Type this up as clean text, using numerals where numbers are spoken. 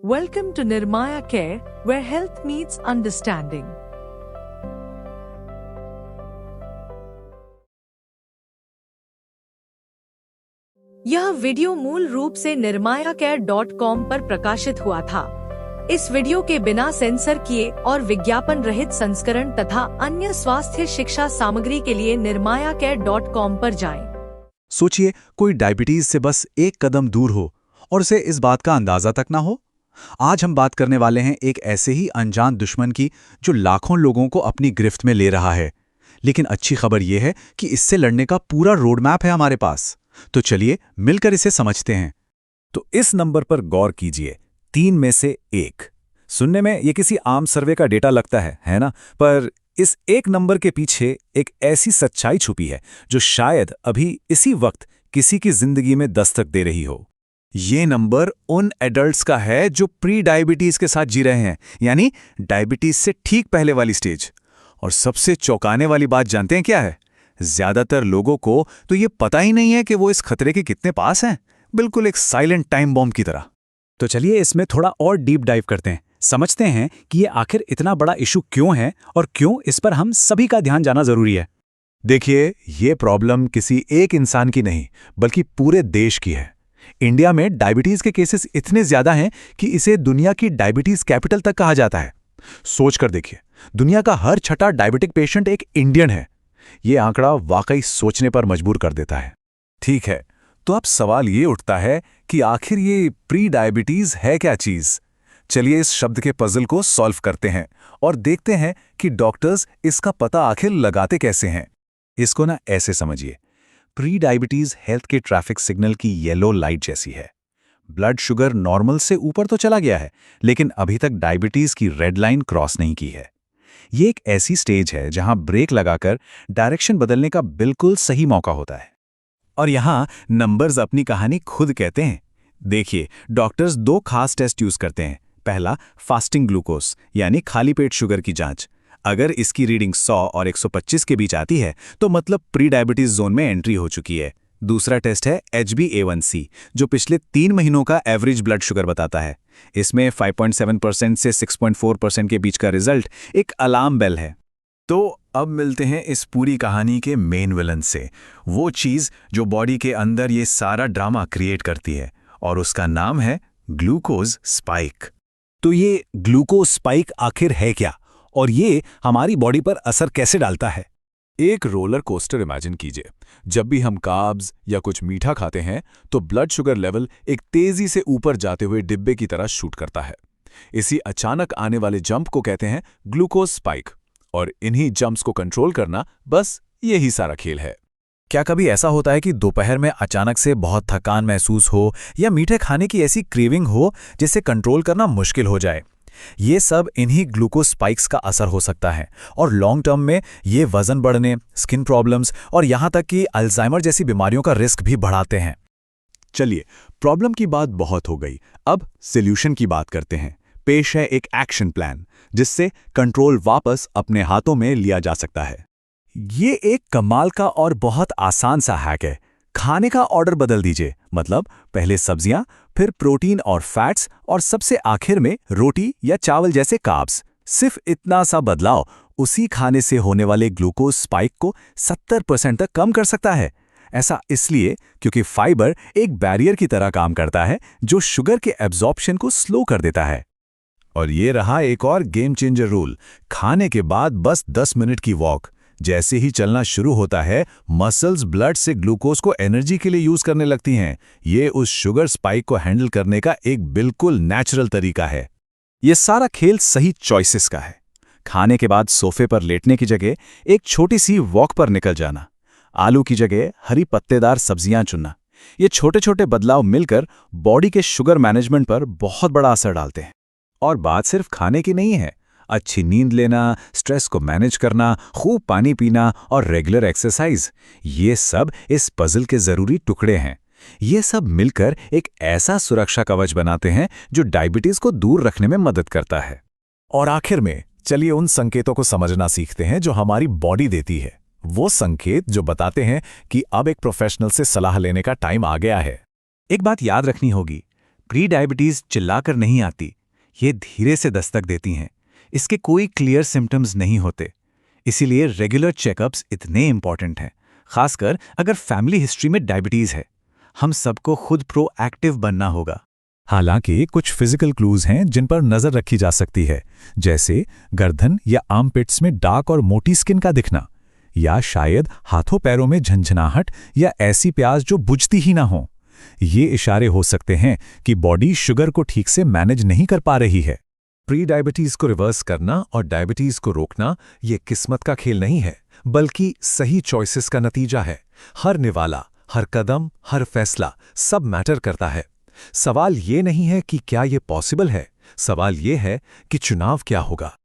Welcome to Nirmaya Care, where health meets understanding. यह video मूल रूप से nirmayacare.com पर प्रकाशित हुआ था। इस वीडियो के बिना सेंसर किए और विज्ञापन रहित संस्करण तथा अन्य स्वास्थ्य शिक्षा सामग्री के लिए nirmayacare.com पर जाएं। सोचिए, कोई डायबिटीज से बस एक कदम दूर हो और उसे इस बात का अंदाजा तक ना हो। आज हम बात करने वाले हैं एक ऐसे ही अनजान दुश्मन की जो लाखों लोगों को अपनी गिरफ्त में ले रहा है। लेकिन अच्छी खबर यह है कि इससे लड़ने का पूरा रोड मैप है हमारे पास। तो चलिए मिलकर इसे समझते हैं। तो इस नंबर पर गौर कीजिए, 3 में से 1। सुनने में ये किसी आम सर्वे का डेटा लगता है ना? पर इस एक नंबर के पीछे एक ऐसी सच्चाई छुपी है जो शायद अभी इसी वक्त किसी की जिंदगी में दस्तक दे रही हो। ये नंबर उन एडल्ट्स का है जो प्री डायबिटीज के साथ जी रहे हैं, यानी डायबिटीज से ठीक पहले वाली स्टेज। और सबसे चौंकाने वाली बात जानते हैं क्या है? ज्यादातर लोगों को तो ये पता ही नहीं है कि वो इस खतरे के कितने पास हैं, बिल्कुल एक साइलेंट टाइम बॉम्ब की तरह। तो चलिए इसमें थोड़ा और डीप डाइव करते हैं, समझते हैं कि ये आखिर इतना बड़ा इशू क्यों है और क्यों इस पर हम सभी का ध्यान जाना जरूरी है। देखिए, ये प्रॉब्लम किसी एक इंसान की नहीं बल्कि पूरे देश की है। इंडिया में डायबिटीज के केसेस इतने ज्यादा हैं कि इसे दुनिया की डायबिटीज कैपिटल तक कहा जाता है। सोचकर देखिए, दुनिया का हर छठा डायबिटिक पेशेंट एक इंडियन है। ये आंकड़ा वाकई सोचने पर मजबूर कर देता है। ठीक है, तो अब सवाल ये उठता है कि आखिर ये प्री डायबिटीज है क्या चीज? चलिए इस शब्द के पजल को सॉल्व करते हैं और देखते हैं कि डॉक्टर्स इसका पता आखिर लगाते कैसे हैं। इसको ना ऐसे समझिए, प्री डायबिटीज हेल्थ के ट्रैफिक सिग्नल की येलो लाइट जैसी है। ब्लड शुगर नॉर्मल से ऊपर तो चला गया है, लेकिन अभी तक डायबिटीज की रेड लाइन क्रॉस नहीं की है। ये एक ऐसी स्टेज है जहां ब्रेक लगाकर डायरेक्शन बदलने का बिल्कुल सही मौका होता है। और यहां नंबर्स अपनी कहानी खुद कहते हैं। देखिए, डॉक्टर्स 2 खास टेस्ट यूज करते हैं। पहला, फास्टिंग ग्लूकोज यानी खाली पेट शुगर की जांच। अगर इसकी रीडिंग 100 और 125 के बीच आती है तो मतलब प्री डायबिटीज जोन में एंट्री हो चुकी है। दूसरा टेस्ट है HbA1c, जो पिछले 3 महीनों का एवरेज ब्लड शुगर बताता है। इसमें 5.7% से 6.4% के बीच का रिजल्ट एक अलार्म बेल है। तो अब मिलते हैं इस पूरी कहानी के मेन विलन से, वो चीज जो बॉडी के अंदर ये सारा ड्रामा क्रिएट करती है, और उसका नाम है ग्लूकोज स्पाइक। तो ये ग्लूकोज स्पाइक आखिर है क्या, और ये हमारी बॉडी पर असर कैसे डालता है? एक रोलर कोस्टर इमेजिन कीजिए। जब भी हम कार्ब्स या कुछ मीठा खाते हैं तो ब्लड शुगर लेवल एक तेजी से ऊपर जाते हुए डिब्बे की तरह शूट करता है। इसी अचानक आने वाले जंप को कहते हैं ग्लूकोज स्पाइक, और इन्हीं जंप्स को कंट्रोल करना बस यही सारा खेल है। क्या कभी ऐसा होता है कि दोपहर में अचानक से बहुत थकान महसूस हो या मीठे खाने की ऐसी क्रेविंग हो जिसे कंट्रोल करना मुश्किल हो जाए? ये सब इन्हीं ग्लूकोज स्पाइक्स का असर हो सकता है, और लॉन्ग टर्म में ये वजन बढ़ने, स्किन प्रॉब्लम्स और यहां तक कि अल्जाइमर जैसी बीमारियों का रिस्क भी बढ़ाते हैं। चलिए, प्रॉब्लम की बात बहुत हो गई, अब सॉल्यूशन की बात करते हैं। पेश है एक एक्शन प्लान जिससे कंट्रोल वापस अपने हाथों में लिया जा सकता है। ये एक कमाल का और बहुत आसान सा हैक है। खाने का ऑर्डर बदल दीजिए, मतलब पहले सब्जियां, फिर प्रोटीन और फैट्स, और सबसे आखिर में रोटी या चावल जैसे कार्ब्स। सिर्फ इतना सा बदलाव उसी खाने से होने वाले ग्लूकोज स्पाइक को 70% तक कम कर सकता है। ऐसा इसलिए क्योंकि फाइबर एक बैरियर की तरह काम करता है जो शुगर के एब्जॉर्प्शन को स्लो कर देता है। और ये रहा एक और गेम चेंजर रूल, खाने के बाद बस 10 मिनट की वॉक। जैसे ही चलना शुरू होता है, मसल्स ब्लड से ग्लूकोज को एनर्जी के लिए यूज करने लगती हैं। ये उस शुगर स्पाइक को हैंडल करने का एक बिल्कुल नेचुरल तरीका है। ये सारा खेल सही चॉइसेस का है। खाने के बाद सोफे पर लेटने की जगह एक छोटी सी वॉक पर निकल जाना, आलू की जगह हरी पत्तेदार सब्जियां चुनना, ये छोटे छोटे बदलाव मिलकर बॉडी के शुगर मैनेजमेंट पर बहुत बड़ा असर डालते हैं। और बात सिर्फ खाने की नहीं है, अच्छी नींद लेना, स्ट्रेस को मैनेज करना, खूब पानी पीना और रेगुलर एक्सरसाइज, ये सब इस पजल के जरूरी टुकड़े हैं। ये सब मिलकर एक ऐसा सुरक्षा कवच बनाते हैं जो डायबिटीज को दूर रखने में मदद करता है। और आखिर में चलिए उन संकेतों को समझना सीखते हैं जो हमारी बॉडी देती है। वो संकेत जो बताते हैं कि अब एक प्रोफेशनल से सलाह लेने का टाइम आ गया है। एक बात याद रखनी होगी, प्री डायबिटीज चिल्लाकर नहीं आती, ये धीरे से दस्तक देती हैं। इसके कोई क्लियर सिम्टम्स नहीं होते। इसीलिए रेगुलर चेकअप्स इतने इंपॉर्टेंट हैं, खासकर अगर फैमिली हिस्ट्री में डायबिटीज है। हम सबको खुद प्रोएक्टिव बनना होगा। हालांकि कुछ फिजिकल क्लूज हैं जिन पर नजर रखी जा सकती है, जैसे गर्दन या आर्मपिट्स में डार्क और मोटी स्किन का दिखना, या शायद हाथों पैरों में झंझनाहट या ऐसी प्यास जो बुझती ही ना हो। ये इशारे हो सकते हैं कि बॉडी शुगर को ठीक से मैनेज नहीं कर पा रही है। प्री डायबिटीज को रिवर्स करना और डायबिटीज को रोकना ये किस्मत का खेल नहीं है, बल्कि सही चॉइसेस का नतीजा है। हर निवाला, हर कदम, हर फैसला सब मैटर करता है। सवाल ये नहीं है कि क्या ये पॉसिबल है, सवाल ये है कि चुनाव क्या होगा।